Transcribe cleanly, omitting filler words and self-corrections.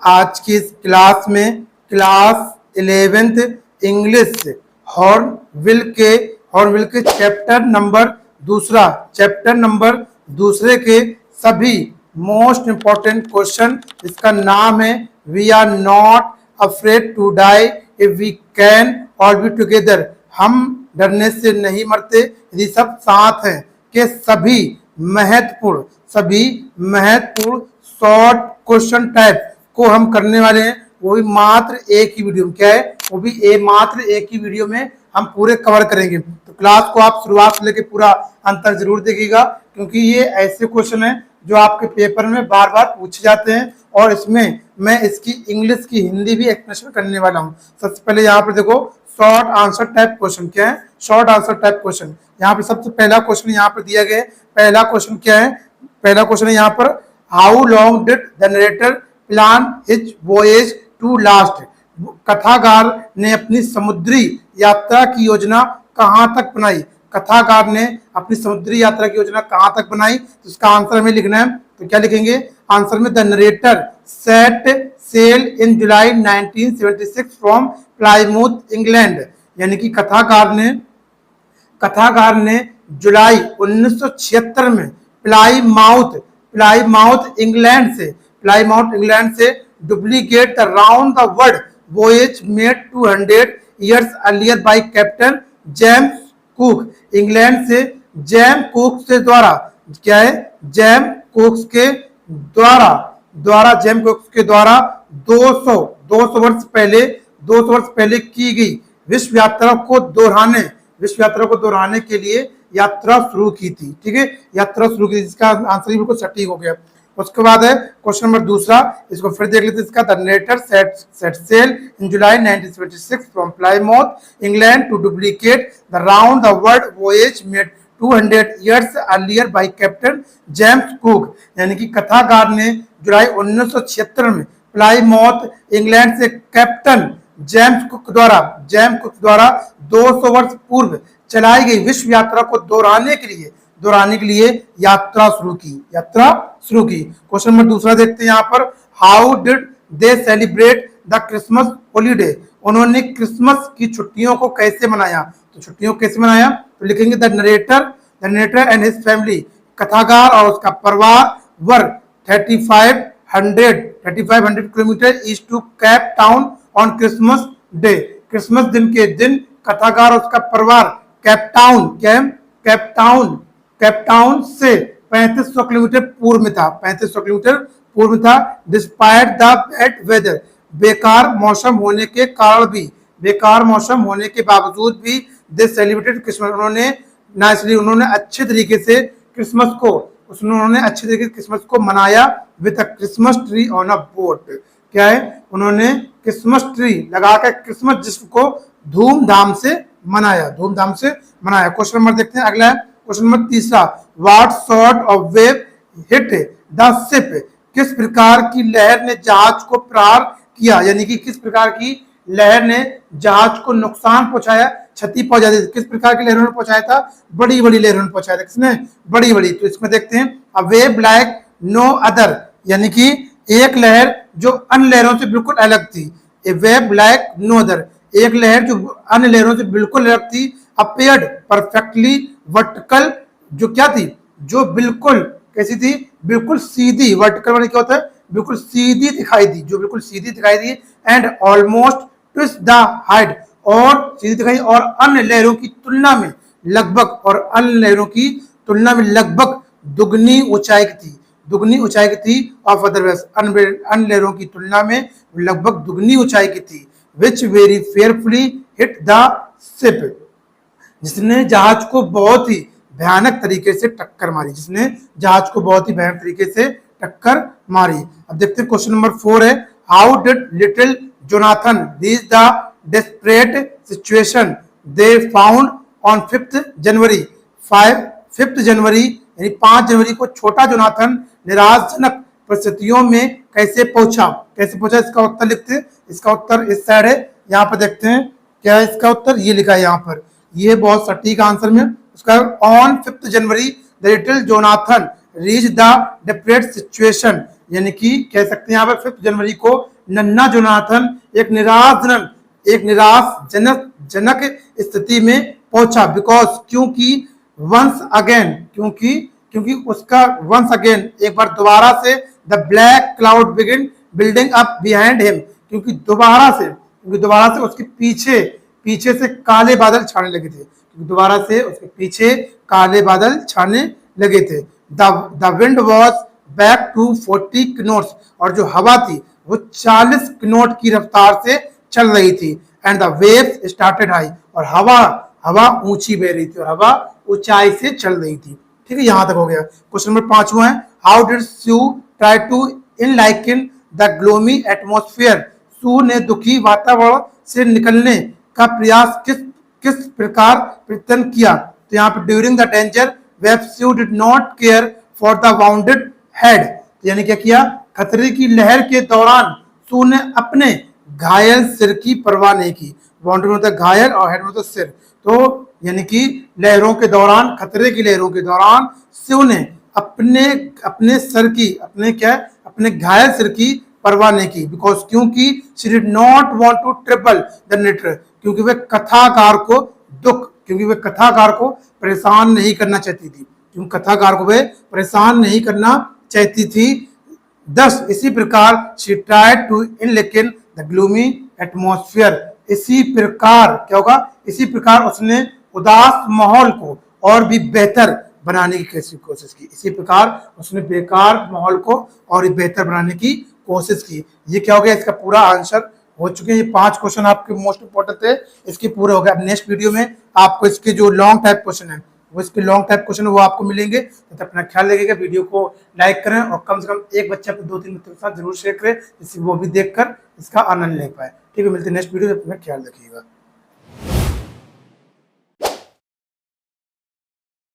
आज की इस क्लास में क्लास 11th इंग्लिश हॉर्नबिल के चैप्टर नंबर दूसरे के सभी मोस्ट इंपॉर्टेंट क्वेश्चन। इसका नाम है we are not afraid to die if we can all be together. हम डरने से नहीं मरते यदि सब साथ हैं के सभी महत्वपूर्ण शॉर्ट क्वेश्चन टाइप को हम करने वाले हैं, वो भी मात्र एक ही वीडियो में। क्या है वो भी मात्र एक ही वीडियो में हम पूरे कवर करेंगे। तो क्लास को आप शुरुआत से लेकर पूरा अंत तक जरूर देखिएगा, क्योंकि ये ऐसे क्वेश्चन हैं जो आपके पेपर में बार बार पूछे जाते हैं और इसमें मैं इसकी इंग्लिश की हिंदी भी एक्सप्लेनेशन करने वाला हूँ। सबसे पहले यहाँ पर देखो शॉर्ट आंसर टाइप क्वेश्चन। क्या है शॉर्ट आंसर टाइप क्वेश्चन? यहाँ पे सबसे पहला क्वेश्चन यहाँ पर दिया गया है। पहला क्वेश्चन क्या है? पहला क्वेश्चन है यहाँ पर how long did the narrator plan his voyage to last. कथाकार ने अपनी समुद्री यात्रा की योजना कहां तक बनाई? कथाकार ने अपनी समुद्री यात्रा की योजना कहां तक बनाई? तो इसका आंसर हमें लिखना है। तो क्या लिखेंगे आंसर में? The narrator set sail in July 1976 from Plymouth England. यानी कि कथाकार ने जुलाई 1976 में प्लाईमाउथ इंग्लैंड से duplicate the round the world voyage made 200 years earlier by captain James Cook. England से जेम्स कुक के द्वारा जेम्स कुक के द्वारा 200 वर्ष पहले की गई विश्व यात्रा को दोहराने के लिए यात्रा शुरू की थी। ठीक है, यात्रा शुरू की, इसका आंसर बिल्कुल सटीक हो गया। उसके बाद है क्वेश्चन नंबर दूसरा, इसको फिर देख लेते हैं। इसका the narrator set sail in July 1976 from Plymouth England to duplicate the round the world voyage made 200 years earlier by captain James Cook. यानी कि कथाकार ने जुलाई 1976 में प्लाईमाउथ इंग्लैंड से कैप्टन जेम्स कुक द्वारा 200 वर्ष पूर्व चलाई गई विश्व यात्रा को दोहराने के लिए यात्रा शुरू की। क्वेश्चन नंबर दूसरा देखते हैं यहाँ पर how did they celebrate the Christmas holiday. उन्होंने क्रिसमस की छुट्टियों को कैसे मनाया? तो लिखेंगे the narrator and his family. कथाकार और उसका परिवार were 3500 kilometre east to Cape Town on Christmas Day. Christmas दिन के दिन कथाकार और उसका परिवार केप टाउन से 3500 किलोमीटर पूर्व में था। डिस्पाइट द बैड वेदर, बेकार मौसम होने के बावजूद भी दे सेलिब्रेटेड क्रिसमस। उन्होंने अच्छे तरीके से क्रिसमस को मनाया with a Christmas tree on a boat. क्या है? उन्होंने क्रिसमस ट्री लगाकर क्रिसमस जश्न को धूमधाम से मनाया। क्वेश्चन नंबर देखते हैं अगला। क्वेश्चन नंबर तीसरा, what sort of wave hit the ship. किस प्रकार की लहर ने जहाज को प्रहार किया? यानी कि किस प्रकार की लहर ने जहाज को नुकसान पहुंचाया, क्षति पहुंचा दी? किस प्रकार की लहरों ने पहुंचाया था? बड़ी लहरों ने पहुंचाया था। किसने? बड़ी। तो इसमें देखते हैं a wave like no other, यानी कि एक लहर जो अन्य लहरों से बिल्कुल अलग थी। ए वेव लाइक नो अदर, एक लहर जो अन्य लहरों से बिल्कुल अलग थी। अपीयर्ड परफेक्टली वर्टिकल, जो क्या थी? जो बिल्कुल कैसी थी? बिल्कुल सीधी। वर्टिकल माने क्या होता है? बिल्कुल सीधी दिखाई दी। And almost twist the height, और सीधी दिखाई, और अन्य लहरों की तुलना में लगभग दुगनी ऊंचाई की थी। ऑफ अदरवाइज, अन्य लहरों की तुलना में लगभग दुगनी ऊंचाई की थी। Which very fearfully hit the ship, जिसने जहाज को बहुत ही भयानक तरीके से टक्कर मारी। अब देखते हैं क्वेश्चन नंबर 4 है how did little Jonathan reach the desperate situation they found on 5 जनवरी यानी 5 जनवरी को छोटा जोनाथन निराशजनक परिस्थितियों में कैसे पहुंचा? इसका उत्तर लिखते हैं। इसका उत्तर इस साइड है, यहाँ पर देखते हैं क्या है इसका उत्तर। ये लिखा है यहाँ पर, ये बहुत सटीक आंसर में। उसका on 5 January the little Jonathan reach the desperate situation, यानी कि कह सकते हैं यहाँ पर 5 जनवरी को नन्हा जोनाथन एक निराशजनक जनक स्थिति में पहुंचा, बिकॉज क्योंकि वंस अगेन क्योंकि उसका वंस अगेन एक बार दोबारा से the black cloud begin building up behind him, क्योंकि दोबारा से उसके पीछे से काले बादल छाने लगे थे, दोबारा से उसके पीछे काले बादल छाने लगे थे। The wind was back to 40 knots, और जो हवा थी वो 40 knot की रफ्तार से चल रही थी। And the waves started high, और हवा ऊंची बह रही थी, और हवा ऊंचाई से चल रही थी। ठीक है, यहां तक हो गया। क्वेश्चन नंबर 5 है, how did Sue try to enliven the gloomy atmosphere, Sue ने दुखी वातावरण से निकलने का प्रयास किस प्रकार प्रयत्न किया। तो यहाँ पे during the danger wave Sue did not care for the wounded head, तो यानी क्या किया, खतरे की लहर के दौरान सू ने अपने घायल सिर की परवाह नहीं की। वाउंडेड होता है घायल और हेड होता है सिर, तो यानी कि लहरों के दौरान, खतरे की लहरों के दौरान सू ने अपने सर की अपने घायल सिर की परवाह नहीं की। बिकॉज क्योंकि she did not want to trouble the narrator, क्योंकि वे कथाकार को परेशान नहीं करना चाहती थी, क्योंकि कथाकार को वे परेशान नहीं करना चाहती थी। दस इसी प्रकार she tried to enliven the gloomy atmosphere, इसी प्रकार क्या होगा, इसी प्रकार उसने उदास माहौल को और भी बेहतर बनाने की कोशिश की। इसी प्रकार उसने बेकार माहौल को और बेहतर बनाने की कोशिश की। ये क्या हो गया, इसका पूरा आंसर हो चुके हैं। ये 5 क्वेश्चन आपके मोस्ट इंपोर्टेंट थे, इसके पूरे हो गए। अब नेक्स्ट वीडियो में आपको इसके जो लॉन्ग टाइप क्वेश्चन है वो आपको मिलेंगे। तो अपना ख्याल रखिएगा, वीडियो को लाइक करें और कम से कम एक बच्चे अपने 2-3 मित्रों के साथ जरूर शेयर करें, जिससे वो भी देखकर इसका आनंद ले पाए। ठीक है, मिलते हैं नेक्स्ट वीडियो में, अपना ख्याल रखिएगा।